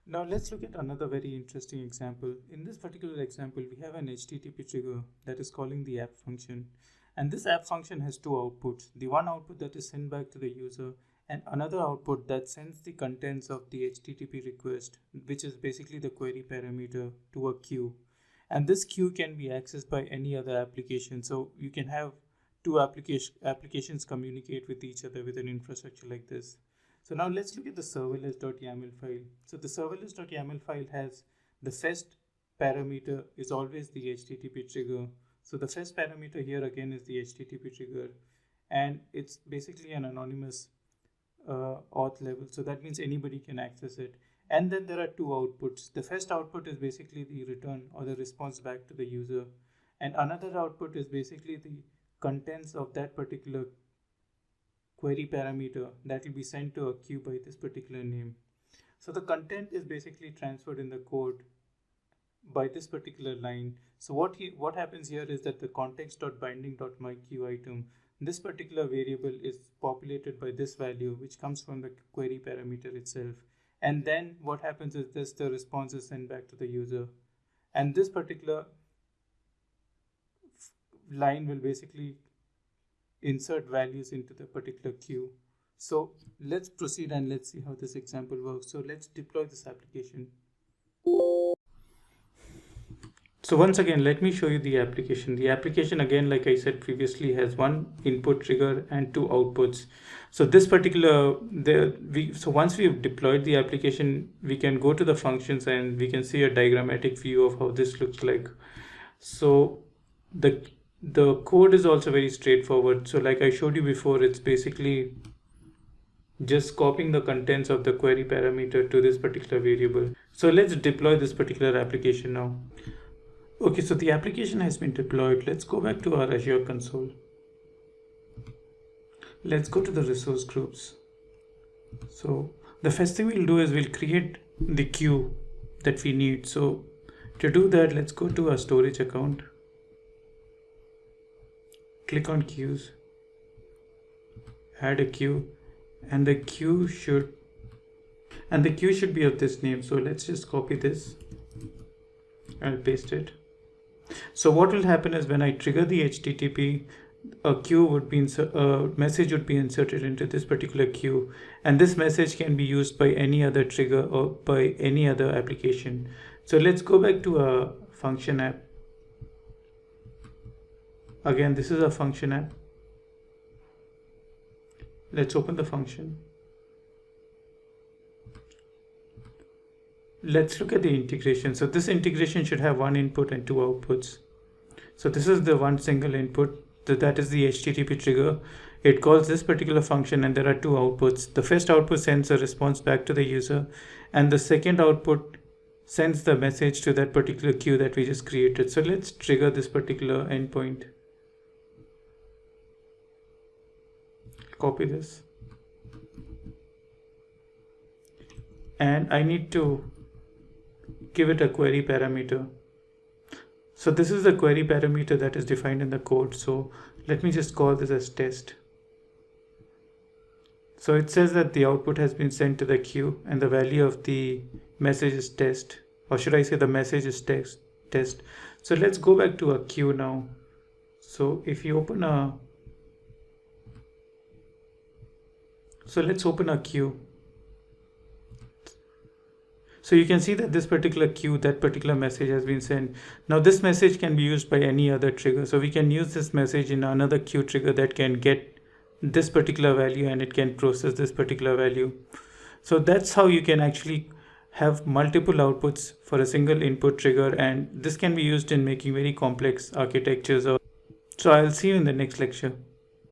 Now let's look at another very interesting example. In this particular example, we have an HTTP trigger that is calling the app function. And this app function has two outputs. The one output that is sent back to the user and another output that sends the contents of the HTTP request, which is basically the query parameter, to a queue. And this queue can be accessed by any other application. So you can have two applications communicate with each other with an infrastructure like this. So now let's look at the serverless.yaml file. So the serverless.yaml file has the first parameter is always the HTTP trigger. So the first parameter here again is the HTTP trigger, and it's basically an anonymous auth level. So that means anybody can access it. And then there are two outputs. The first output is basically the return or the response back to the user. And another output is basically the contents of that particular query parameter that will be sent to a queue by this particular name. So the content is basically transferred in the code by this particular line. So what happens here is that the context.binding.myQueueItem, this particular variable is populated by this value, which comes from the query parameter itself. And then what happens is this, the response is sent back to the user. And this particular line will basically insert values into the particular queue. So let's proceed and let's see how this example works. So let's deploy this application. So once again, let me show you the application. The application, again, like I said previously, has one input trigger and two outputs. So this particular, so once we've deployed the application, we can go to the functions and we can see a diagrammatic view of how this looks like. So the code is also very straightforward. So like I showed you before, it's basically just copying the contents of the query parameter to this particular variable. So let's deploy this particular application now. Okay, so the application has been deployed. Let's go back to our Azure console. Let's go to the resource groups. So the first thing we'll do is we'll create the queue that we need. So to do that, let's go to our storage account. Click on queues, add a queue, and the queue should be of this name. So let's just copy this and paste it. So what will happen is when I trigger the HTTP, a message would be inserted into this particular queue, and this message can be used by any other trigger or by any other application. So let's go back to a function app. Again, this is a function app. Let's open the function. Let's look at the integration. So this integration should have one input and two outputs. So this is the one single input, that is the HTTP trigger. It calls this particular function and there are two outputs. The first output sends a response back to the user, and the second output sends the message to that particular queue that we just created. So let's trigger this particular endpoint. Copy this. And I need to give it a query parameter. So this is the query parameter that is defined in the code. So let me just call this as test. So it says that the output has been sent to the queue and the value of the message is test, or should I say the message is test. So let's go back to a queue now. So if you open let's open a queue. So you can see that this particular queue, that particular message has been sent. Now this message can be used by any other trigger. So we can use this message in another queue trigger that can get this particular value and it can process this particular value. So that's how you can actually have multiple outputs for a single input trigger, and this can be used in making very complex architectures. So I'll see you in the next lecture.